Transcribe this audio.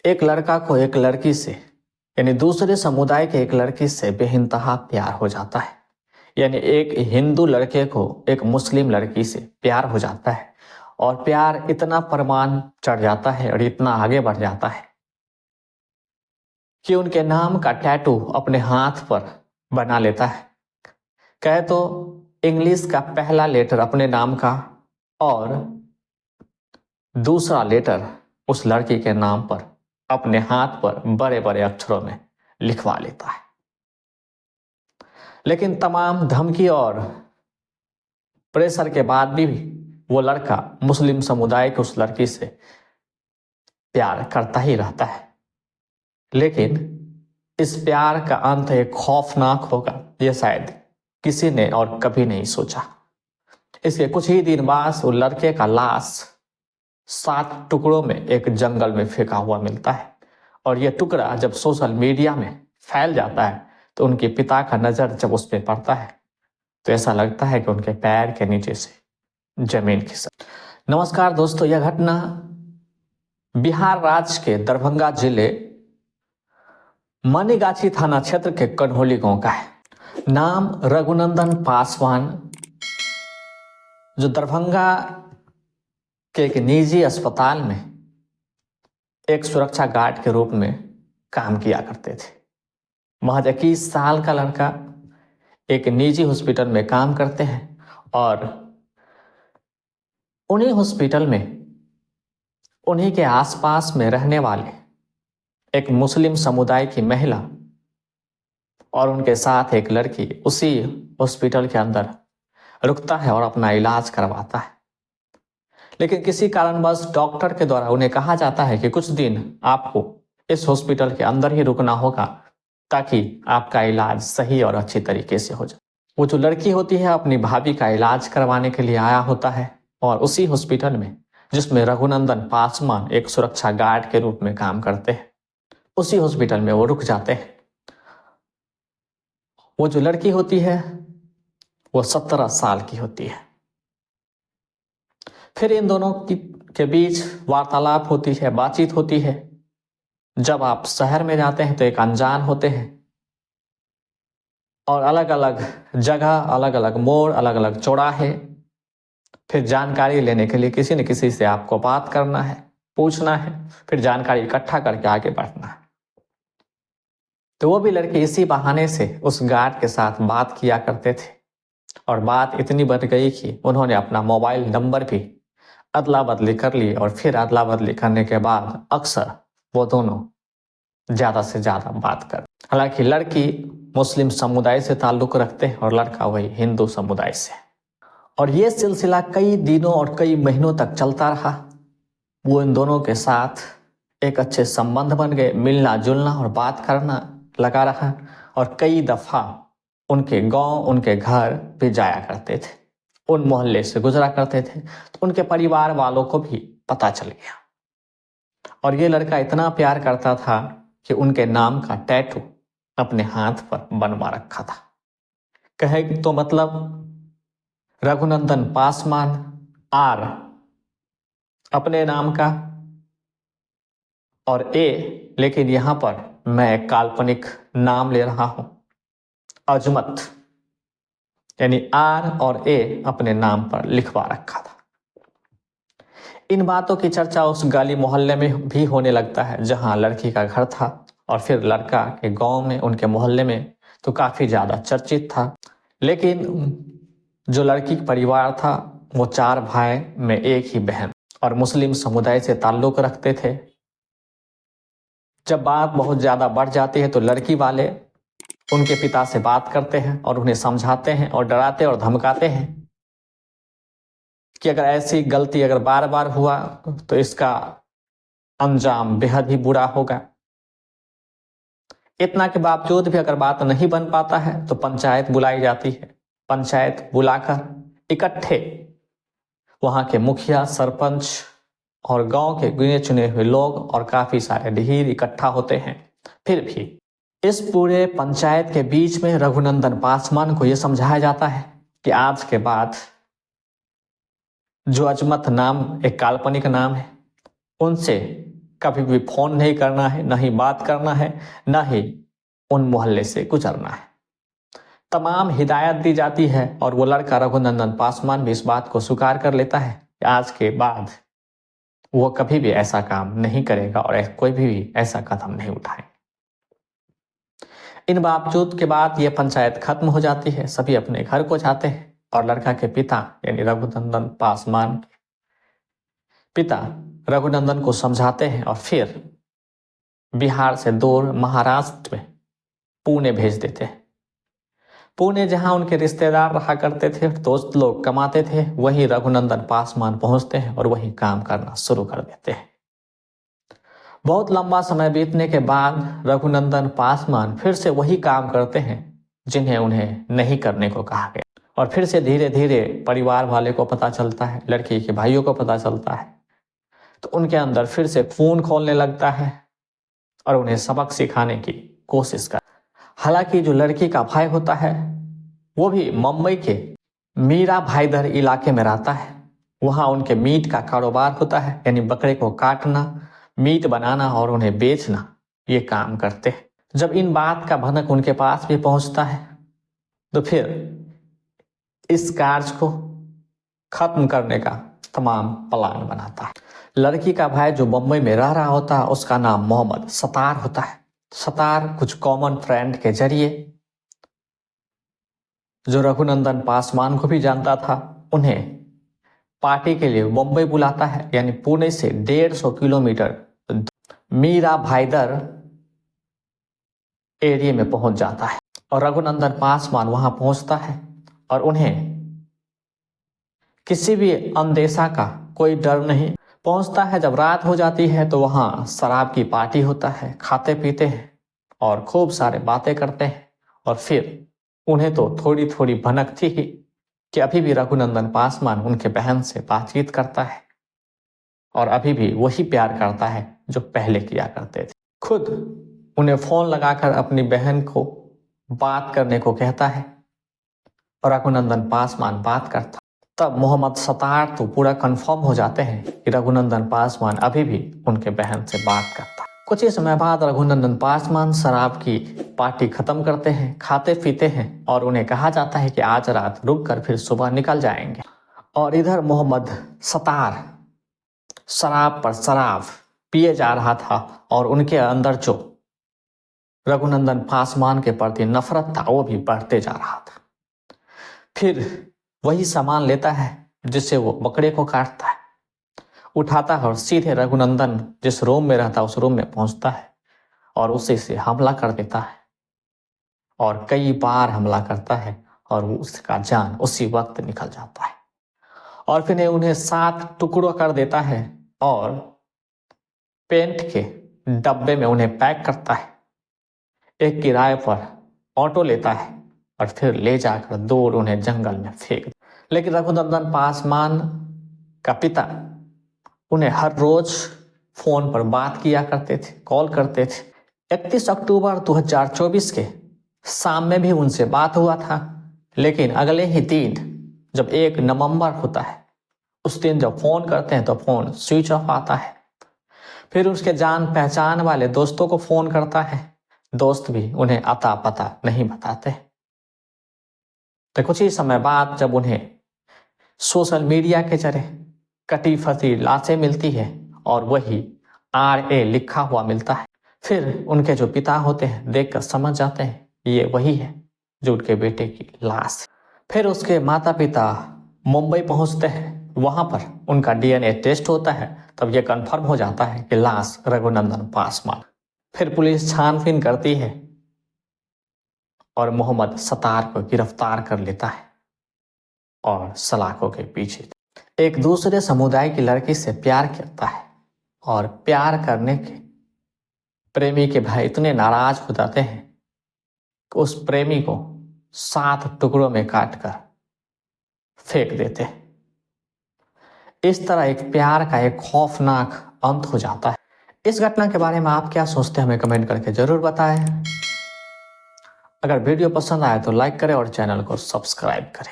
एक लड़का को एक लड़की से यानी दूसरे समुदाय के एक लड़की से बेइंतहा प्यार हो जाता है। यानी एक हिंदू लड़के को एक मुस्लिम लड़की से प्यार हो जाता है और प्यार इतना परवान चढ़ जाता है और इतना आगे बढ़ जाता है कि उनके नाम का टैटू अपने हाथ पर बना लेता है। कहे तो इंग्लिश का पहला लेटर अपने नाम का और दूसरा लेटर उस लड़की के नाम पर अपने हाथ पर बड़े बड़े अक्षरों में लिखवा लेता है। लेकिन तमाम धमकी और प्रेशर के बाद भी वो लड़का मुस्लिम समुदाय के उस लड़की से प्यार करता ही रहता है। लेकिन इस प्यार का अंत एक खौफनाक होगा, यह शायद किसी ने और कभी नहीं सोचा। इसके कुछ ही दिन बाद वो लड़के का लाश 7 टुकड़ों में एक जंगल में फेंका हुआ मिलता है और यह टुकड़ा जब सोशल मीडिया में फैल जाता है तो उनके पिता का नजर जब उस पर पड़ता है तो ऐसा लगता है कि उनके पैर के नीचे से जमीन खिसक। नमस्कार दोस्तों, यह घटना बिहार राज्य के दरभंगा जिले मनीगाछी थाना क्षेत्र के कन्होली गांव का है। नाम रघुनंदन पासवान, जो दरभंगा के एक निजी अस्पताल में एक सुरक्षा गार्ड के रूप में काम किया करते थे। महज 21 साल का लड़का एक निजी हॉस्पिटल में काम करते हैं और उन्हीं हॉस्पिटल में उन्हीं के आसपास में रहने वाले एक मुस्लिम समुदाय की महिला और उनके साथ एक लड़की उसी हॉस्पिटल के अंदर रुकता है और अपना इलाज करवाता है। लेकिन किसी कारणवश डॉक्टर के द्वारा उन्हें कहा जाता है कि कुछ दिन आपको इस हॉस्पिटल के अंदर ही रुकना होगा ताकि आपका इलाज सही और अच्छी तरीके से हो जाए। वो जो लड़की होती है अपनी भाभी का इलाज करवाने के लिए आया होता है और उसी हॉस्पिटल में जिसमें रघुनंदन पासवान एक सुरक्षा गार्ड के रूप में काम करते हैं, उसी हॉस्पिटल में वो रुक जाते हैं। वो जो लड़की होती है वो 17 साल की होती है। फिर इन दोनों के बीच वार्तालाप होती है, बातचीत होती है। जब आप शहर में जाते हैं तो एक अनजान होते हैं और अलग अलग जगह, अलग अलग मोड़, अलग अलग चौराहे, फिर जानकारी लेने के लिए किसी न किसी से आपको बात करना है, पूछना है, फिर जानकारी इकट्ठा करके आगे बढ़ना है। तो वो भी लड़के इसी बहाने से उस गार्ड के साथ बात किया करते थे और बात इतनी बढ़ गई कि उन्होंने अपना मोबाइल नंबर भी अदला बदली कर ली और फिर अदला बदली करने के बाद अक्सर वो दोनों ज्यादा से ज्यादा बात कर। हालांकि लड़की मुस्लिम समुदाय से ताल्लुक रखते हैं और लड़का वही हिंदू समुदाय से। और ये सिलसिला कई दिनों और कई महीनों तक चलता रहा। वो इन दोनों के साथ एक अच्छे संबंध बन गए, मिलना जुलना और बात करना लगा रहा और कई दफा उनके गांव, उनके घर भी जाया करते थे, उन मोहल्ले से गुजरा करते थे। तो उनके परिवार वालों को भी पता चल गया और ये लड़का इतना प्यार करता था कि उनके नाम का टैटू अपने हाथ पर बनवा रखा था। कहे तो मतलब रघुनंदन पासवान आर अपने नाम का और ए, लेकिन यहां पर मैं एक काल्पनिक नाम ले रहा हूं, अजमत, यानी आर और ए अपने नाम पर लिखवा रखा था। इन बातों की चर्चा उस गली मोहल्ले में भी होने लगता है जहां लड़की का घर था और फिर लड़का के गांव में, उनके मोहल्ले में तो काफी ज्यादा चर्चित था। लेकिन जो लड़की का परिवार था वो 4 भाई में एक ही बहन और मुस्लिम समुदाय से ताल्लुक रखते थे। जब बात बहुत ज्यादा बढ़ जाती है तो लड़की वाले उनके पिता से बात करते हैं और उन्हें समझाते हैं और डराते और धमकाते हैं कि अगर ऐसी गलती अगर बार बार हुआ तो इसका अंजाम बेहद ही बुरा होगा। इतना के बावजूद भी अगर बात नहीं बन पाता है तो पंचायत बुलाई जाती है। पंचायत बुलाकर इकट्ठे वहां के मुखिया, सरपंच और गांव के गिने चुने हुए लोग और काफी सारे ढीर इकट्ठा होते हैं। फिर भी इस पूरे पंचायत के बीच में रघुनंदन पासवान को यह समझाया जाता है कि आज के बाद जो अजमत नाम एक काल्पनिक नाम है, उनसे कभी भी फोन नहीं करना है, न ही बात करना है, न ही उन मोहल्ले से गुजरना है। तमाम हिदायत दी जाती है और वो लड़का रघुनंदन पासवान भी इस बात को स्वीकार कर लेता है कि आज के बाद वो कभी भी ऐसा काम नहीं करेगा और कोई भी ऐसा कदम नहीं उठाएगा। इन बावजूद के बाद ये पंचायत खत्म हो जाती है, सभी अपने घर को जाते हैं और लड़का के पिता यानी रघुनंदन पासवान के पिता रघुनंदन को समझाते हैं और फिर बिहार से दूर महाराष्ट्र में पुणे भेज देते हैं। पुणे जहां उनके रिश्तेदार रहा करते थे, दोस्त लोग कमाते थे, वहीं रघुनंदन पासवान पहुंचते हैं और वहीं काम करना शुरू कर देते हैं। बहुत लंबा समय बीतने के बाद रघुनंदन पासवान फिर से वही काम करते हैं जिन्हें उन्हें नहीं करने को कहा गया और फिर से धीरे धीरे परिवार वाले को पता चलता है, लड़की के भाइयों को पता चलता है, तो उनके अंदर फिर से खून खौलने लगता है और उन्हें सबक सिखाने की कोशिश कर। हालांकि जो लड़की का भाई होता है वो भी मुंबई के मीरा भाईदर इलाके में रहता है। वहां उनके मीट का कारोबार होता है, यानी बकरे को काटना, मीट बनाना और उन्हें बेचना, ये काम करते हैं। जब इन बात का भनक उनके पास भी पहुंचता है तो फिर इस कार्य को खत्म करने का तमाम प्लान बनाता है। लड़की का भाई जो मुंबई में रह रहा होता है उसका नाम मोहम्मद सतार होता है। सतार कुछ कॉमन फ्रेंड के जरिए जो रघुनंदन पासवान को भी जानता था, उन्हें पार्टी के लिए मुंबई बुलाता है, यानी पुणे से 150 किलोमीटर मीरा भाईदर एरिया में पहुंच जाता है और रघुनंदन पासवान वहां पहुंचता है और उन्हें किसी भी अंदेशा का कोई डर नहीं। पहुंचता है, जब रात हो जाती है तो वहां शराब की पार्टी होता है, खाते पीते हैं और खूब सारे बातें करते हैं और फिर उन्हें तो थोड़ी थोड़ी भनक थी ही कि अभी भी रघुनंदन पासवान उनके बहन से बातचीत करता है और अभी भी वही प्यार करता है जो पहले किया करते थे। खुद उन्हें फोन लगाकर अपनी बहन को बात करने को कहता है और रघुनंदन पासवान बात करता। तब मोहम्मद सतार तो पूरा कंफर्म हो जाते हैं कि रघुनंदन पासवान अभी भी उनके बहन से बात करता। कुछ ही समय बाद रघुनंदन पासवान शराब की पार्टी खत्म करते हैं, खाते पीते हैं और उन्हें कहा जाता है कि आज रात रुक कर फिर सुबह निकल जाएंगे। और इधर मोहम्मद सतार शराब पर शराब पिए जा रहा था और उनके अंदर जो रघुनंदन पासवान के प्रति नफरत था वो भी बढ़ते जा रहा था। फिर वही सामान लेता है जिससे वो बकरे को काटता है, उठाता है और सीधे रघुनंदन जिस रूम में रहता है उस रूम में पहुंचता है और उसी से हमला कर देता है और कई बार हमला करता है और उसका जान उसी वक्त निकल जाता है और फिर उन्हें 7 टुकड़ों कर देता है और पेंट के डब्बे में उन्हें पैक करता है। एक किराए पर ऑटो लेता है और फिर ले जाकर दूर उन्हें जंगल में फेंक। लेकिन रघुनंदन पासवान का पिता उन्हें हर रोज फोन पर बात किया करते थे, कॉल करते थे। 31 अक्टूबर 2024 के शाम में भी उनसे बात हुआ था, लेकिन अगले ही दिन जब 1 नवंबर होता है उस दिन जब फोन करते हैं तो फोन स्विच ऑफ आता है। फिर उसके जान पहचान वाले दोस्तों को फोन करता है, दोस्त भी उन्हें अता पता नहीं बताते। तो कुछ ही समय बाद जब उन्हें सोशल मीडिया के जरिए कटी फटी लाशें मिलती है और वही RA लिखा हुआ मिलता है, फिर उनके जो पिता होते हैं देखकर समझ जाते हैं ये वही है जो उनके बेटे की लाश। फिर उसके माता पिता मुंबई पहुंचते हैं, वहां पर उनका DNA टेस्ट होता है, तब यह कंफर्म हो जाता है कि लाश रघुनंदन पासवान। फिर पुलिस छानबीन करती है और मोहम्मद सतार को गिरफ्तार कर लेता है और सलाखों के पीछे। एक दूसरे समुदाय की लड़की से प्यार करता है और प्यार करने के प्रेमी के भाई इतने नाराज हो जाते हैं कि उस प्रेमी को 7 टुकड़ों में काटकर फेंक देते हैं। इस तरह एक प्यार का एक खौफनाक अंत हो जाता है। इस घटना के बारे में आप क्या सोचते हैं हमें कमेंट करके जरूर बताएं। अगर वीडियो पसंद आए तो लाइक करें और चैनल को सब्सक्राइब करें।